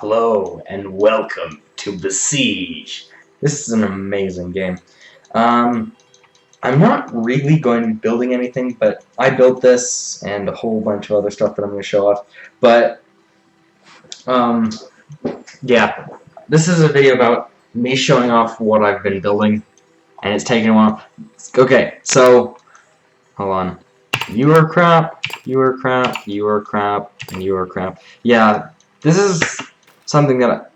Hello and welcome to Besiege. This is an amazing game. I'm not really going to be building anything, but I built this and a whole bunch of other stuff that I'm going to show off. But, yeah, this is a video about me showing off what I've been building, and it's taking a while. Okay, so, hold on. You are crap, you are crap, you are crap, and you are crap. Yeah, this is something that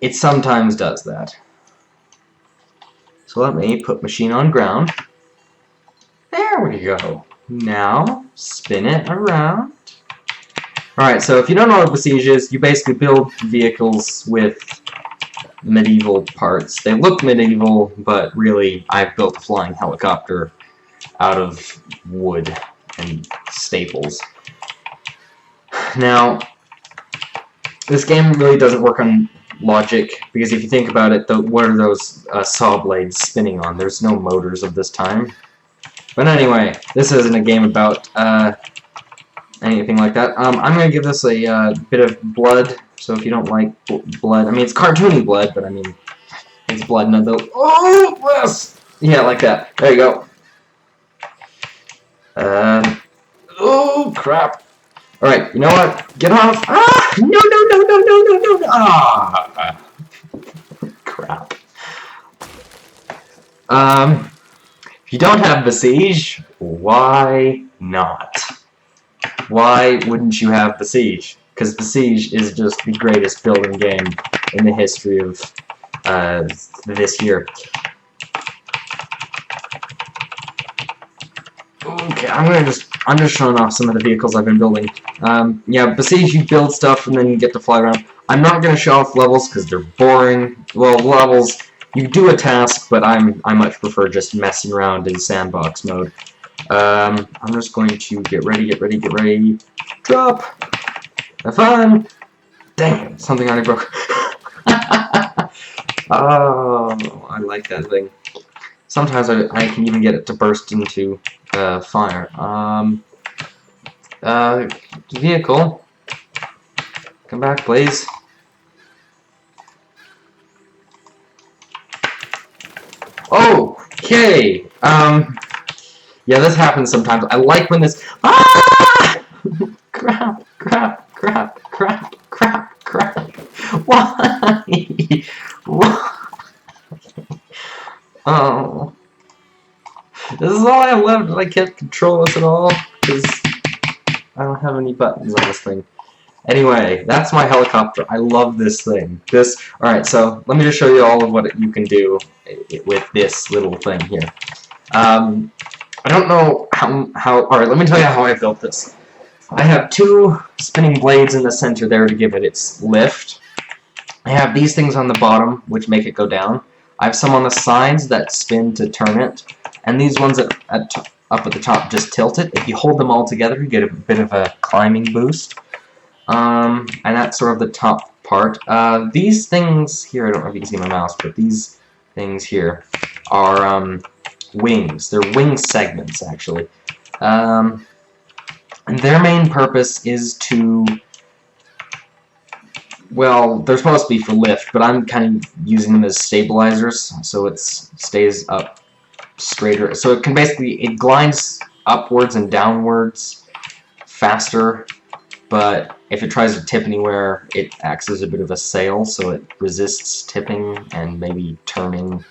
it sometimes does that. So let me put machine on ground. There we go. Now, spin it around. Alright, so if you don't know what Besiege is, you basically build vehicles with medieval parts. They look medieval, but really, I've built a flying helicopter out of wood and staples. Now, this game really doesn't work on logic, because if you think about it, what are those saw blades spinning on? There's no motors of this time. But anyway, this isn't a game about anything like that. I'm going to give this a bit of blood, so if you don't like blood, I mean, it's cartoony blood, but I mean, it's blood, and though. Oh, yes! Yeah, like that. There you go. Oh, crap. Alright, you know what? Get off! Ah! No, no, no, no, no, no, no, no! Ah! Crap. If you don't have Besiege, why not? Why wouldn't you have Besiege? Because Besiege is just the greatest building game in the history of this year. Okay, I'm just showing off some of the vehicles I've been building. Yeah, Besiege, you build stuff and then you get to fly around. I'm not going to show off levels because they're boring. Well, levels, you do a task, but I much prefer just messing around in sandbox mode. I'm just going to get ready, drop! Have fun! Dang it, something already broke. Oh, I like that thing. Sometimes I can even get it to burst into fire. Vehicle. Come back, please. Okay. Yeah, this happens sometimes. I like when this. Ah! Crap! Crap! Crap! Crap! Crap! Crap! Why? Why? Oh. This is all I have left, and I can't control this at all, because I don't have any buttons on this thing. Anyway, that's my helicopter. I love this thing. Alright, so let me just show you all of what you can do with this little thing here. I don't know how alright, let me tell you how I built this. I have two spinning blades in the center there to give it its lift. I have these things on the bottom, which make it go down. I have some on the sides that spin to turn it. And these ones up at the top just tilt it. If you hold them all together, you get a bit of a climbing boost. And that's sort of the top part. These things here, I don't know if you can see my mouse, but these things here are wings. They're wing segments, actually. And their main purpose is to... Well, they're supposed to be for lift, but I'm kind of using them as stabilizers, so it stays up straighter. So it can basically, it glides upwards and downwards faster, but if it tries to tip anywhere, it acts as a bit of a sail, so it resists tipping and maybe turning.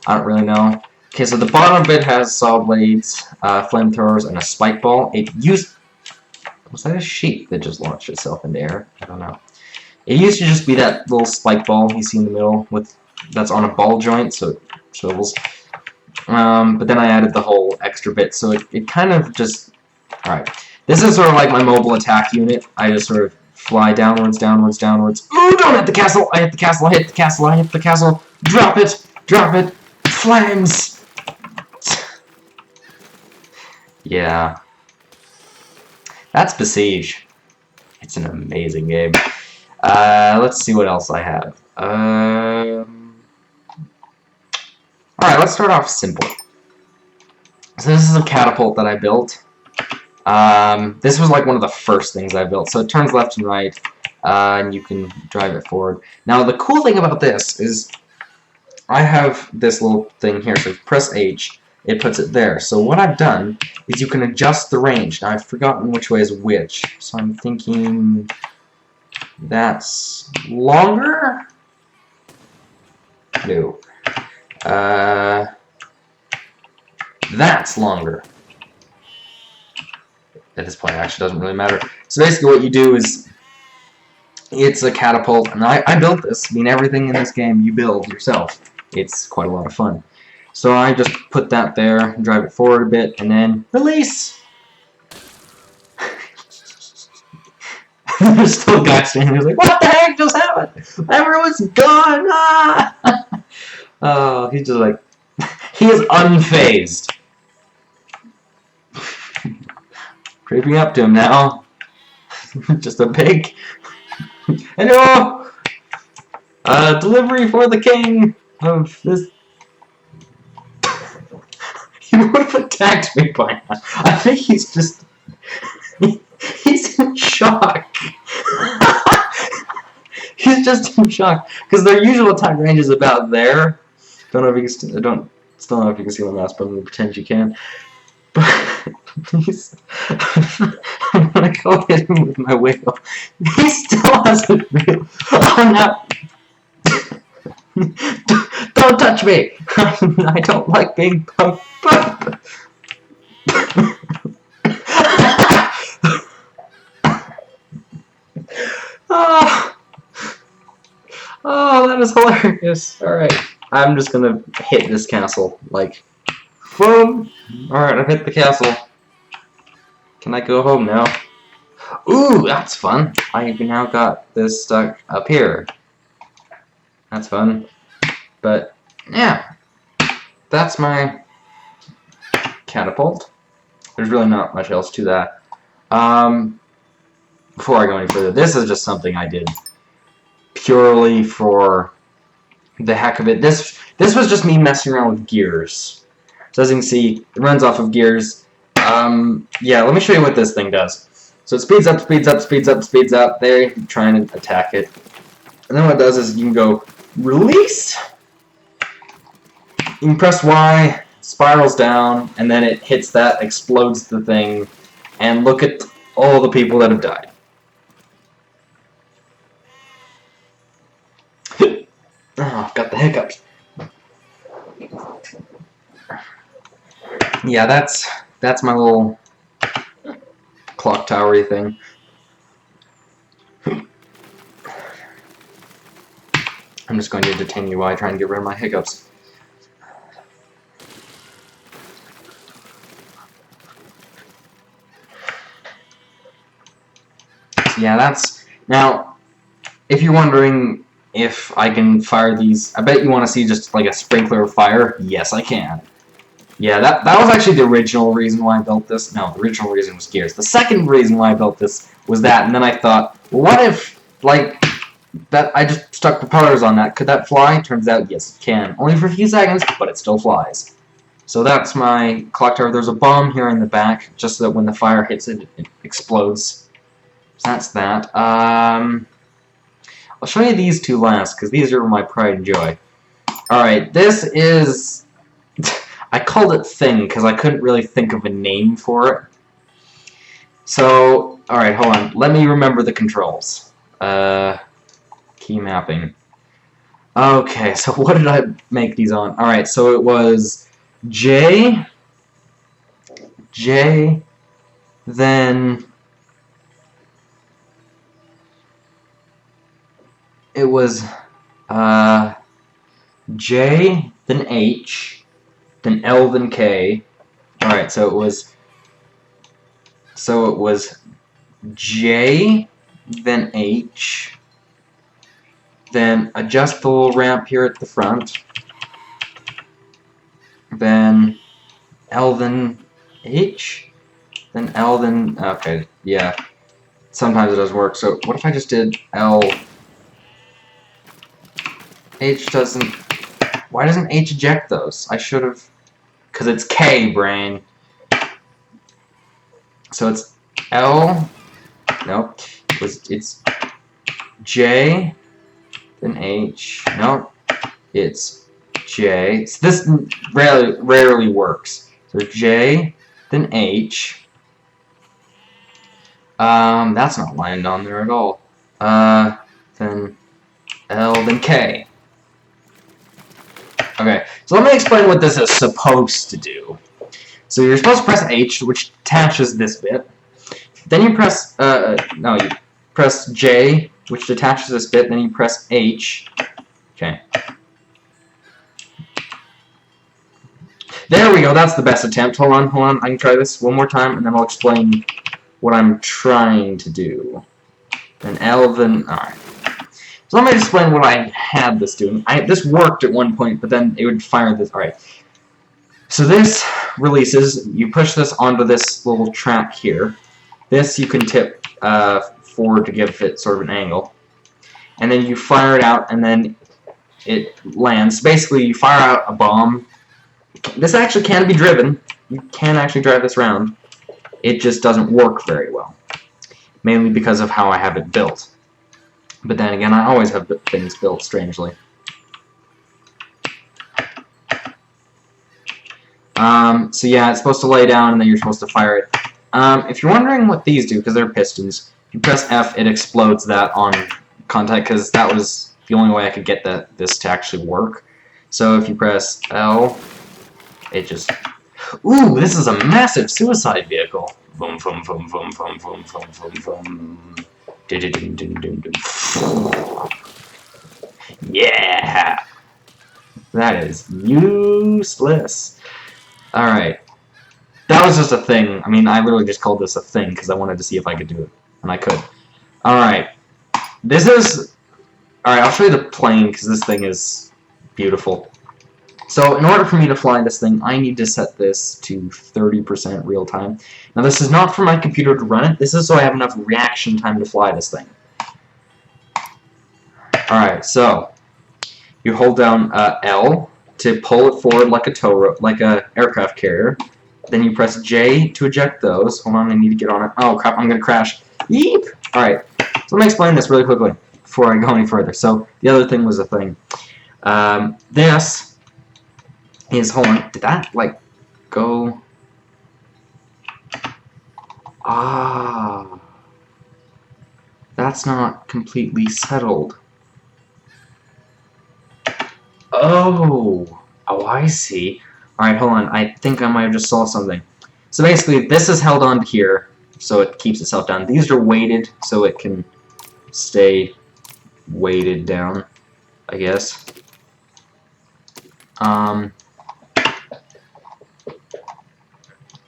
I don't really know. Okay, so the bottom bit has saw blades, flamethrowers, and a spike ball. Was that a sheep that just launched itself in the air? I don't know. It used to just be that little spike ball you see in the middle that's on a ball joint, so it swivels. But then I added the whole extra bit, so it kind of just... Alright. This is sort of like my mobile attack unit. I just sort of fly downwards, downwards, downwards. Ooh, don't hit the castle! I hit the castle, I hit the castle, I hit the castle! Drop it! Drop it! Flames! Yeah. That's Besiege. It's an amazing game. Let's see what else I have. Alright, let's start off simple. So this is a catapult that I built. This was like one of the first things I built. So it turns left and right, and you can drive it forward. Now the cool thing about this is I have this little thing here. So if you press H, it puts it there. So what I've done is you can adjust the range. Now I've forgotten which way is which. So I'm thinking that's longer? No. That's longer. At this point, it actually doesn't really matter. So basically what you do is, it's a catapult, and I built this. I mean, everything in this game you build yourself. It's quite a lot of fun. So I just put that there, drive it forward a bit, and then release! There's still a guy standing there like, what the heck just happened? Everyone's gone! Ah! Oh, he's just like, he is unfazed. Creeping up to him now. Just a pig. Hello! Delivery for the king of this. He would have attacked me by now. I think he's just. He's in shock. He's just in shock. Because their usual attack range is about there. Don't know if you can still don't know if you can see my mouse, but I'm gonna pretend you can. But he's, I'm gonna go hit him with my wheel. He still hasn't real. Oh no! Don't touch me! I don't like being pumped. Oh, that is hilarious. Alright, I'm just gonna hit this castle, like, boom! Alright, I've hit the castle. Can I go home now? Ooh, that's fun. I've now got this stuck up here. That's fun. But, yeah. That's my catapult. There's really not much else to that. Before I go any further, this is just something I did purely for the heck of it. This was just me messing around with gears. So as you can see, it runs off of gears. Yeah, let me show you what this thing does. So it speeds up, speeds up, speeds up, speeds up. There, you try and attack it. And then what it does is you can go release. You can press Y, spirals down, and then it hits that, explodes the thing, and look at all the people that have died. Oh, I've got the hiccups. Yeah, that's my little clock towery thing. I'm just going to detain you while I try and get rid of my hiccups. Yeah, that's... Now, if you're wondering if I can fire these, I bet you want to see just like a sprinkler of fire. Yes, I can. Yeah, that was actually the original reason why I built this. No, the original reason was gears. The second reason why I built this was that, and then I thought, well, what if, like, that I just stuck propellers on that? Could that fly? Turns out, yes, it can. Only for a few seconds, but it still flies. So that's my clock tower. There's a bomb here in the back, just so that when the fire hits it, it explodes. So that's that. I'll show you these two last, because these are my pride and joy. Alright, this is... I called it Thing, because I couldn't really think of a name for it. So, alright, hold on. Let me remember the controls. Key mapping. Okay, so what did I make these on? Alright, so it was J, then... It was J, then H, then L, then K. Alright, so it was J, then H, then adjust the little ramp here at the front, then L, then H, then L, then... Okay, yeah. Sometimes it doesn't work, so what if I just did L... H doesn't... Why doesn't H eject those? I should have... Because it's K, brain. So it's L. Nope. It's J. Then H. Nope. It's J. So this rarely works. So J. Then H. That's not lined on there at all. Then L. Then K. Okay. So let me explain what this is supposed to do. So you're supposed to press H, which attaches this bit. Then you press, you press J, which detaches this bit. Then you press H. Okay. There we go. That's the best attempt. Hold on. I can try this one more time, and then I'll explain what I'm trying to do. Then L, then... Alright. So let me explain what I had this doing. This worked at one point, but then it would fire this... Alright. So this releases, you push this onto this little track here. This you can tip forward to give it sort of an angle. And then you fire it out, and then it lands. Basically, you fire out a bomb. This actually can be driven. You can actually drive this around. It just doesn't work very well. Mainly because of how I have it built. But then again, I always have things built strangely. So yeah, it's supposed to lay down and then you're supposed to fire it. If you're wondering what these do, because they're pistons, if you press F, it explodes that on contact, because that was the only way I could get this to actually work. So if you press L, it just... Ooh, this is a massive suicide vehicle. Boom, boom, boom, boom, boom, boom, boom, boom, boom. Yeah! That is useless. Alright. That was just a thing. I mean, I literally just called this a thing because I wanted to see if I could do it. And I could. Alright. This is... Alright, I'll show you the plane because this thing is beautiful. So, in order for me to fly this thing, I need to set this to 30% real time. Now, this is not for my computer to run it. This is so I have enough reaction time to fly this thing. Alright, so... You hold down L to pull it forward like a tow rope, like a aircraft carrier. Then you press J to eject those. Hold on, I need to get on it. Oh crap, I'm gonna crash. Yeep! Alright, so let me explain this really quickly before I go any further. So, the other thing was a thing. This is, hold on, did that, like, go? Ah. That's not completely settled. Oh, I see. Alright, hold on. I think I might have just saw something. So basically, this is held on to here, so it keeps itself down. These are weighted, so it can stay weighted down, I guess.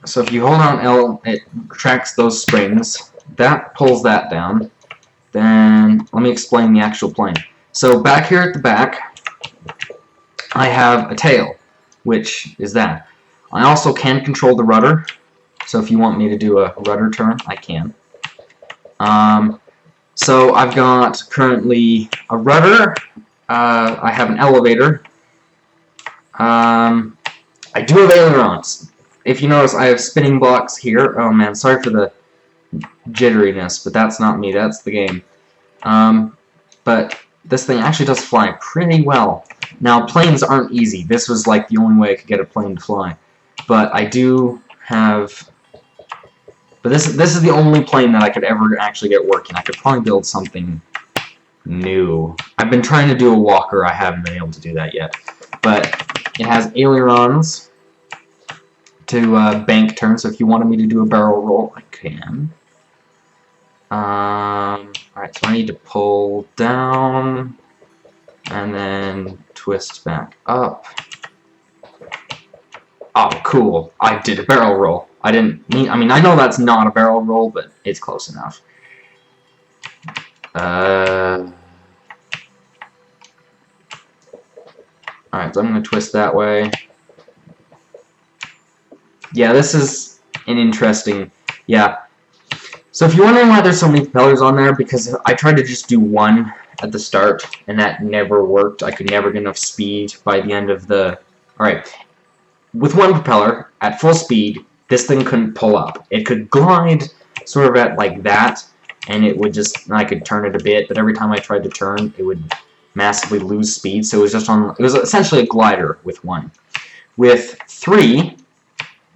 So if you hold on L, it retracts those springs. That pulls that down. Then, let me explain the actual plane. So back here at the back, I have a tail, which is that. I also can control the rudder, so if you want me to do a rudder turn, I can. So I've got currently a rudder, I have an elevator, I do have ailerons. If you notice, I have spinning blocks here. Oh man, sorry for the jitteriness, but that's not me, that's the game. But this thing actually does fly pretty well. Now, planes aren't easy. This was like the only way I could get a plane to fly. But I do have... But this is the only plane that I could ever actually get working. I could probably build something new. I've been trying to do a walker. I haven't been able to do that yet. But it has ailerons to bank turn. So if you wanted me to do a barrel roll, I can. Alright, so I need to pull down and then twist back up. Oh, cool. I did a barrel roll. I didn't mean, I mean, I know that's not a barrel roll, but it's close enough. Alright, so I'm going to twist that way. Yeah, this is an interesting, yeah. So if you're wondering why there's so many propellers on there, because I tried to just do one at the start, and that never worked. I could never get enough speed by the end of the... Alright, with one propeller, at full speed, this thing couldn't pull up. It could glide sort of at like that, and it would just, I could turn it a bit, but every time I tried to turn, it would massively lose speed, so it was just on, it was essentially a glider with 1. With 3,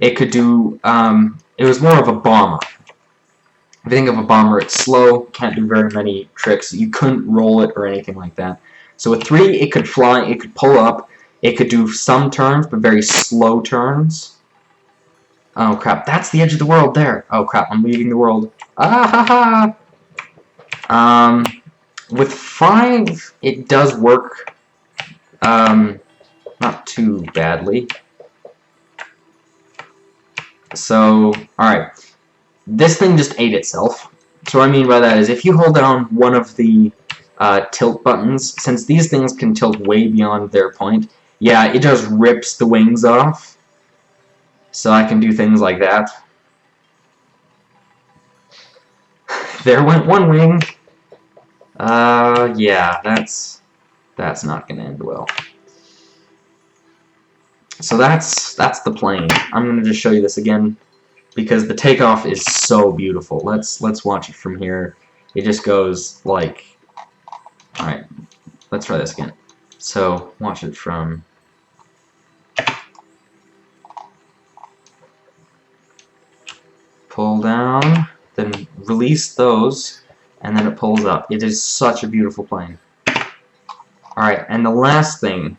it could do, it was more of a bomber. If you think of a bomber, it's slow, can't do very many tricks, you couldn't roll it or anything like that. So with 3, it could fly, it could pull up, it could do some turns, but very slow turns. Oh crap, that's the edge of the world there. Oh crap, I'm leaving the world. Ah ha ha! With 5, it does work, not too badly. So, alright. This thing just ate itself. So what I mean by that is if you hold down one of the tilt buttons, since these things can tilt way beyond their point, yeah, it just rips the wings off. So I can do things like that. There went one wing. Yeah, that's not gonna end well. So that's the plane. I'm gonna just show you this again because the takeoff is so beautiful. Let's watch it from here. It just goes like, all right. Let's try this again. So watch it from. Pull down, then release those, and then it pulls up. It is such a beautiful plane. Alright, and the last thing,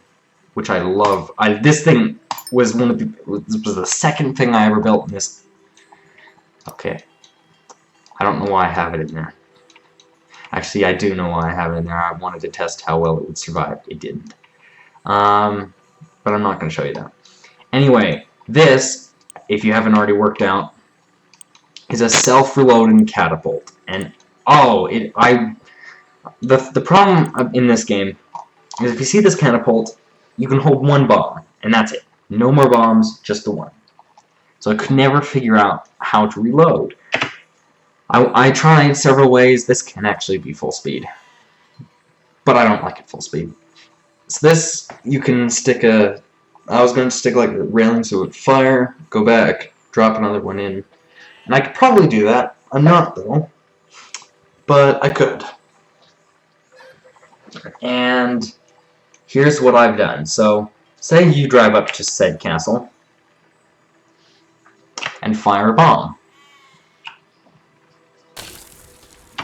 which I love, this thing was this was the second thing I ever built in this. Okay. I don't know why I have it in there. Actually, I do know why I have it in there. I wanted to test how well it would survive. It didn't. But I'm not going to show you that. Anyway, this, if you haven't already worked out, is a self-reloading catapult, and the problem in this game is if you see this catapult, you can hold 1 bomb, and that's it. No more bombs, just the 1. So I could never figure out how to reload. I tried several ways. This can actually be full speed, but I don't like it full speed. So this, you can stick I was going to stick like a railing so it would fire, go back, drop another one in. And I could probably do that. I'm not, though. But I could. And here's what I've done. So, say you drive up to said castle and fire a bomb.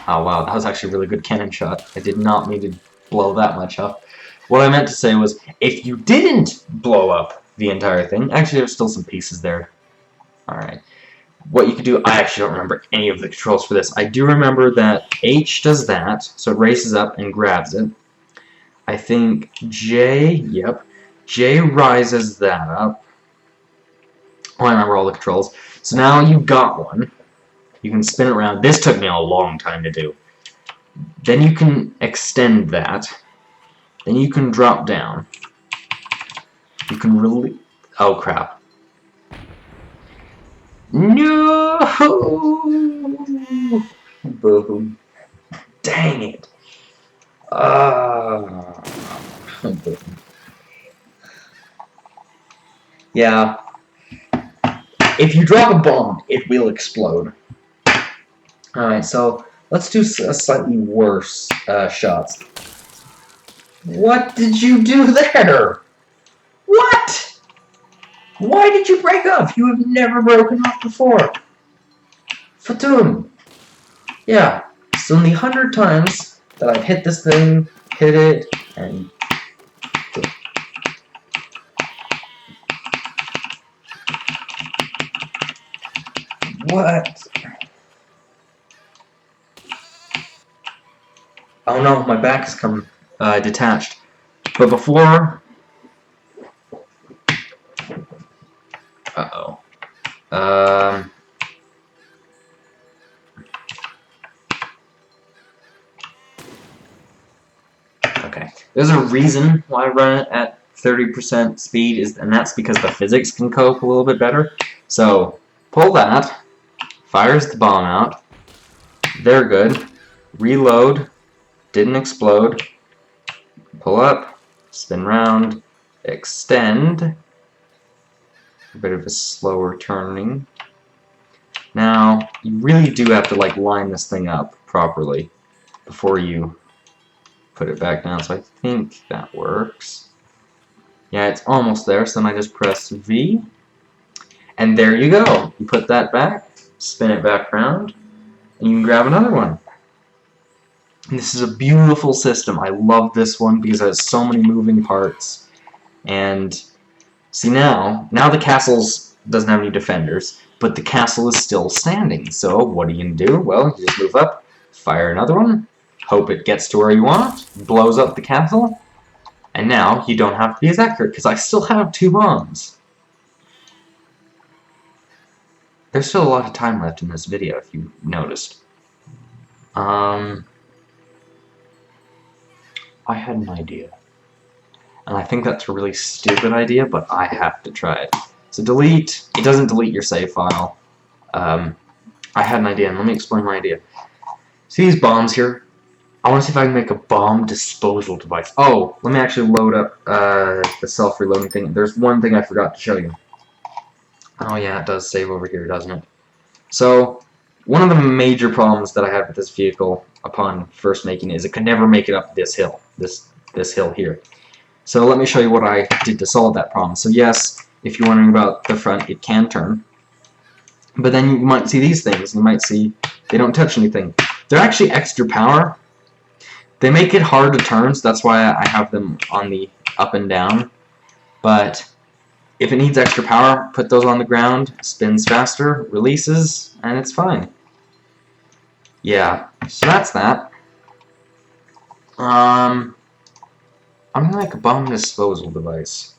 Oh wow, that was actually a really good cannon shot. I did not mean to blow that much up. What I meant to say was, if you didn't blow up the entire thing, actually there's still some pieces there. Alright. What you could do, I actually don't remember any of the controls for this. I do remember that H does that, so it races up and grabs it. I think J rises that up. Oh, I remember all the controls. So now you've got one. You can spin it around. This took me a long time to do. Then you can extend that. Then you can drop down. You can really... Oh, crap. No! Boom. Dang it. Yeah. If you drop a bomb, it will explode. Alright, so let's do a slightly worse shots. What did you do there? What? Why did you break off? You have never broken off before. Fatum. Yeah, so in the 100 times that I've hit this thing, hit it, and... What? Oh no, my back has come detached. But before... Uh-oh. Okay. There's a reason why I run it at 30% speed, and that's because the physics can cope a little bit better. So, pull that, fires the bomb out, they're good, reload, didn't explode, pull up, spin round, extend, a bit of a slower turning, Now, you really do have to like line this thing up properly before you put it back down, so I think that works. Yeah, it's almost there, so then I just press V, and there you go. You put that back, spin it back around, and you can grab another one. And this is a beautiful system. I love this one because it has so many moving parts. And see now the castle doesn't have any defenders, but the castle is still standing. So what are you going to do? Well, you just move up, fire another one, hope it gets to where you want, blows up the castle, and now you don't have to be as accurate because I still have 2 bombs. There's still a lot of time left in this video if you noticed. I had an idea. And I think that's a really stupid idea, but I have to try it. So delete. It doesn't delete your save file. I had an idea, and let me explain my idea. See these bombs here? I want to see if I can make a bomb disposal device. Oh, let me actually load up the self-reloading thing. There's one thing I forgot to show you. Oh yeah, it does save over here, doesn't it? So, one of the major problems that I had with this vehicle upon first making it is it could never make it up this hill. This hill here. So let me show you what I did to solve that problem. So yes, if you're wondering about the front, it can turn. But then you might see these things. You might see they don't touch anything. They're actually extra power. They make it hard to turn, so that's why I have them on the up and down. But if it needs extra power, put those on the ground, spins faster, releases, and it's fine. Yeah, so that's that. I'm gonna make a bomb disposal device,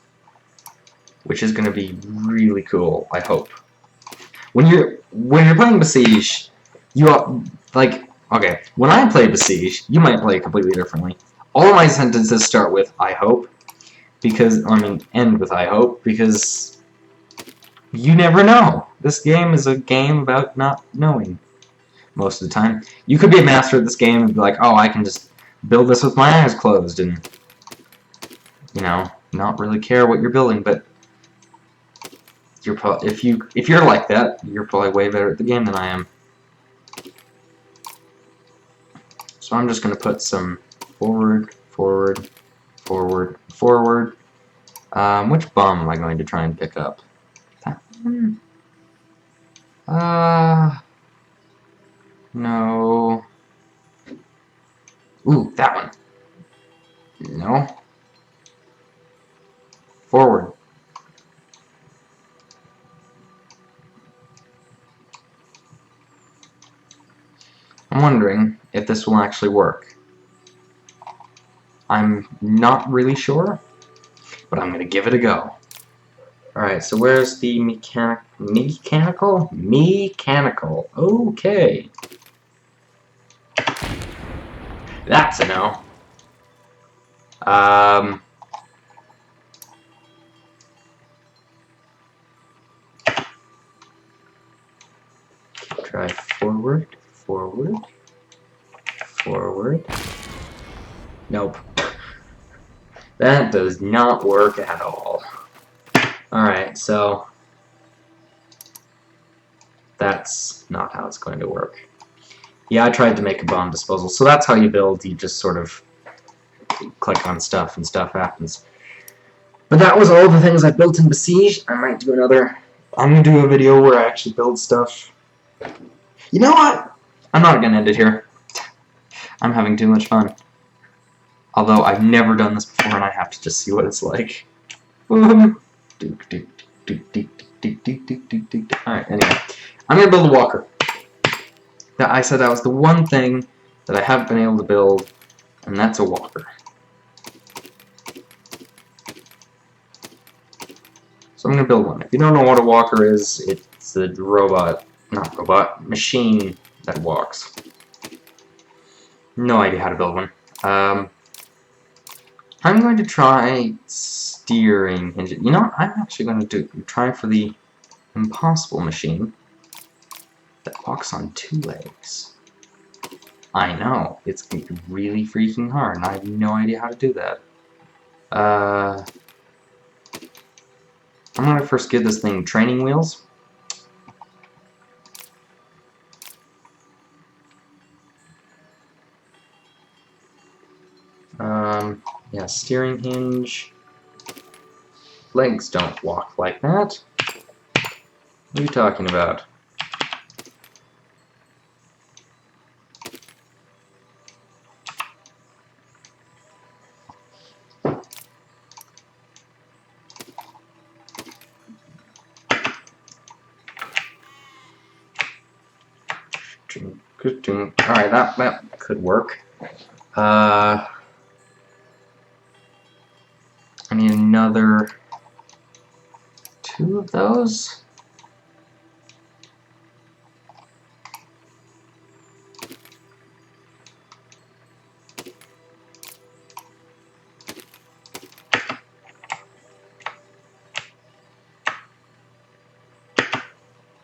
which is gonna be really cool. I hope. When you're playing Besiege, you like okay. When I play Besiege, you might play it completely differently. All of my sentences start with "I hope," because end with "I hope" because you never know. This game is a game about not knowing. Most of the time, you could be a master at this game and be like, "Oh, I can just build this with my eyes closed," and you know, not really care what you're building, but if you're like that, you're probably way better at the game than I am. So I'm just going to put some forward, forward, forward, forward. Which bomb am I going to try and pick up? That one? No. Ooh, that one. No. Forward. I'm wondering if this will actually work. I'm not really sure, but I'm going to give it a go. Alright, so where's the mechanical? Mechanical. Okay. That's a no. Try forward, forward, forward. Nope. That does not work at all. Alright, so that's not how it's going to work. Yeah, I tried to make a bomb disposal, so that's how you build. You just sort of click on stuff and stuff happens. But that was all the things I built in Besiege. I might do another. I'm going to do a video where I actually build stuff. You know what? I'm not going to end it here. I'm having too much fun. Although I've never done this before and I have to just see what it's like. Alright, anyway. I'm going to build a walker. Now, I said that was the one thing that I haven't been able to build, and that's a walker. So I'm going to build one. If you don't know what a walker is, it's a machine that walks. No idea how to build one. I'm going to try steering engine. You know what? I'm actually going to try for the impossible machine that walks on 2 legs. I know, it's going to be really freaking hard, and I have no idea how to do that. I'm going to first give this thing training wheels. Yeah, steering hinge. Legs don't walk like that. What are you talking about? Alright, that could work. I need another 2 of those.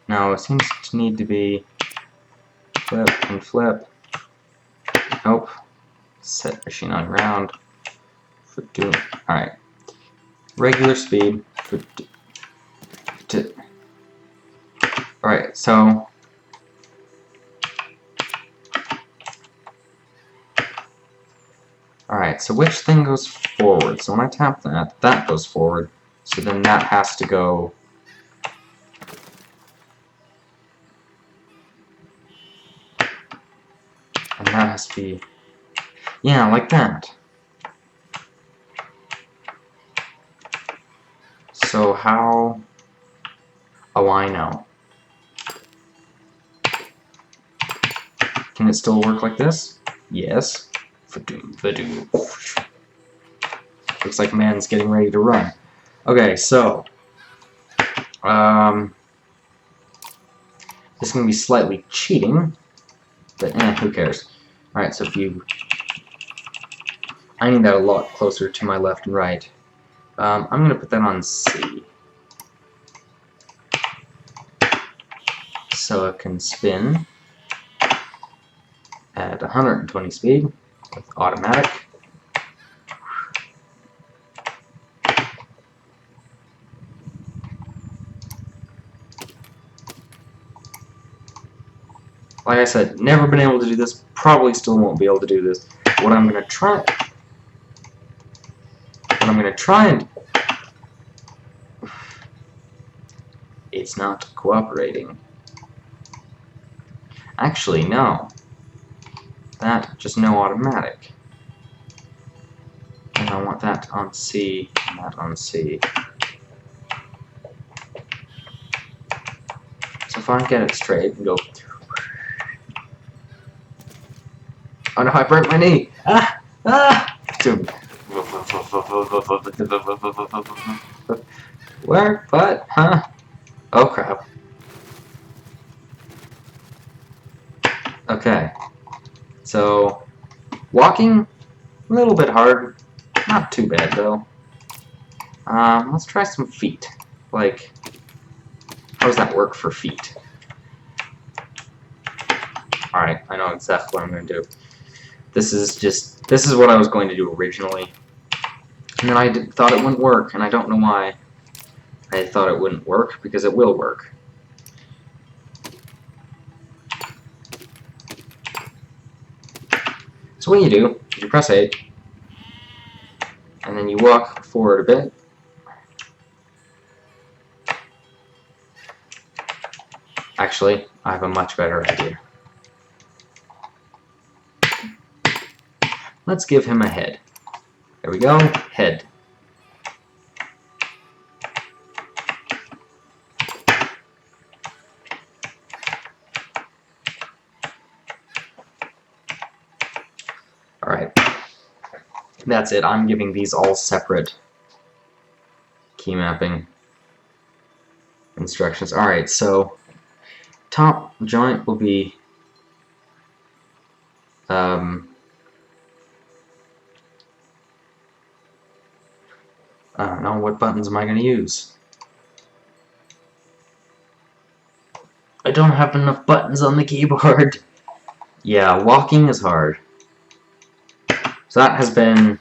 No, it seems to need to be flip and flip. Nope. Set machine on ground. Alright. Regular speed. Alright, so alright, so which thing goes forward? So when I tap that, that goes forward. So then that has to go. And that has to be, yeah, like that. So how, oh, I know. Can it still work like this? Yes. Looks like man's getting ready to run. Okay, so, this is going to be slightly cheating, but who cares? Alright, so if you, I need that a lot closer to my left and right. I'm going to put that on C. So it can spin at 120 speed with automatic. Like I said, never been able to do this, probably still won't be able to do this. What I'm going to try and it's not cooperating. Actually, no. That, just no automatic. And I want that on C, and that on C. So if I can get it straight and go... Oh no, I broke my knee! Ah! Ah! Where? What? Huh? Oh crap. Okay. So, walking, a little bit hard. Not too bad though. Let's try some feet. Like, how does that work for feet? Alright, I know exactly what I'm going to do. This is what I was going to do originally. And then I thought it wouldn't work, and I don't know why I thought it wouldn't work, because it will work. So what you press A, and then you walk forward a bit. Actually, I have a much better idea. Let's give him a head. There we go, head. Alright. That's it. I'm giving these all separate key mapping instructions. Alright, so top joint will be I don't know, what buttons am I going to use? I don't have enough buttons on the keyboard. Yeah, walking is hard. So that has been...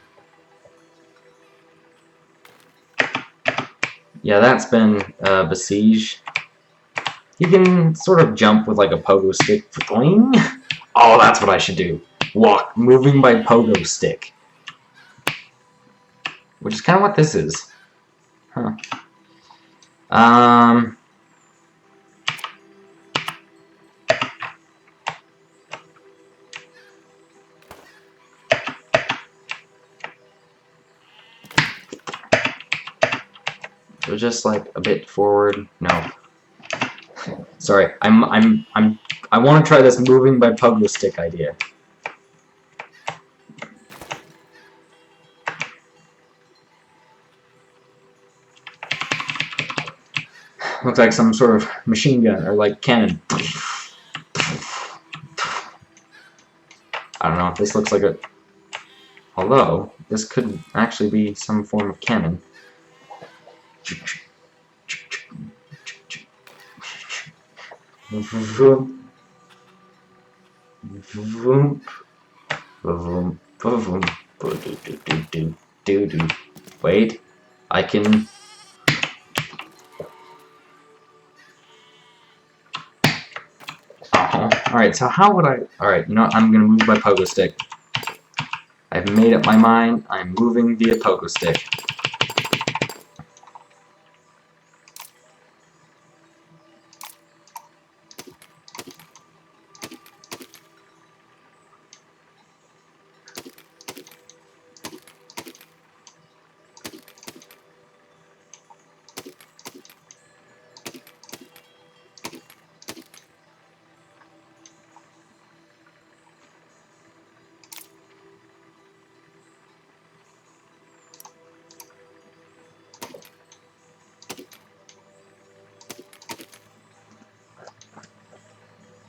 Yeah, that's been Besiege. You can sort of jump with like a pogo stick. Boing. Oh, that's what I should do. Walk, moving by pogo stick. which is kind of what this is. Huh. So just like a bit forward. No. Sorry, I want to try this moving by pogo stick idea. Looks like some sort of machine gun or like cannon. I don't know if this looks like a. Although this could actually be some form of cannon. Vroom. Vroom. Vroom. Vroom. Do. Wait, I can. Alright, so how would I... Alright, you know what? I'm gonna move my pogo stick. I've made up my mind. I'm moving via pogo stick.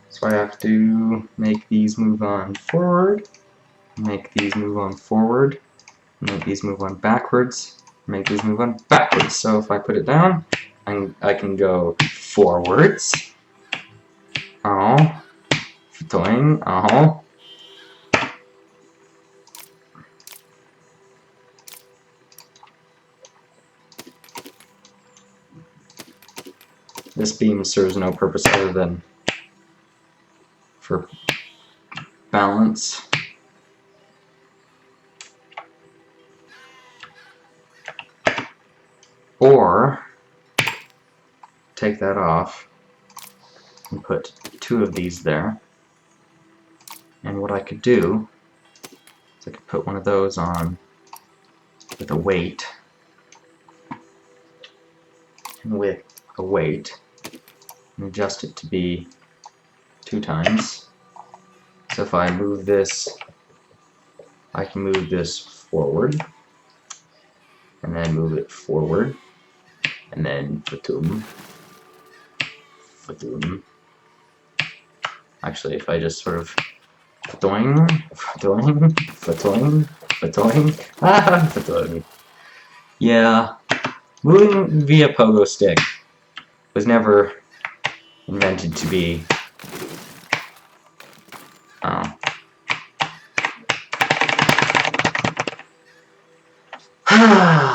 So I have to make these move on forward, make these move on forward, make these move on backwards, make these move on backwards. So if I put it down, I can go forwards. Oh, doing. Oh. This beam serves no purpose other than for balance. Or take that off and put 2 of these there. And what I could do is I could put one of those on with a weight. And with a weight, and adjust it to be 2 times. So if I move this, I can move this forward, and then move it forward, and then fatum. Actually, if I just sort of fatoing, yeah, moving via pogo stick was never invented to be.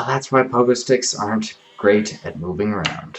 That's why pogo sticks aren't great at moving around.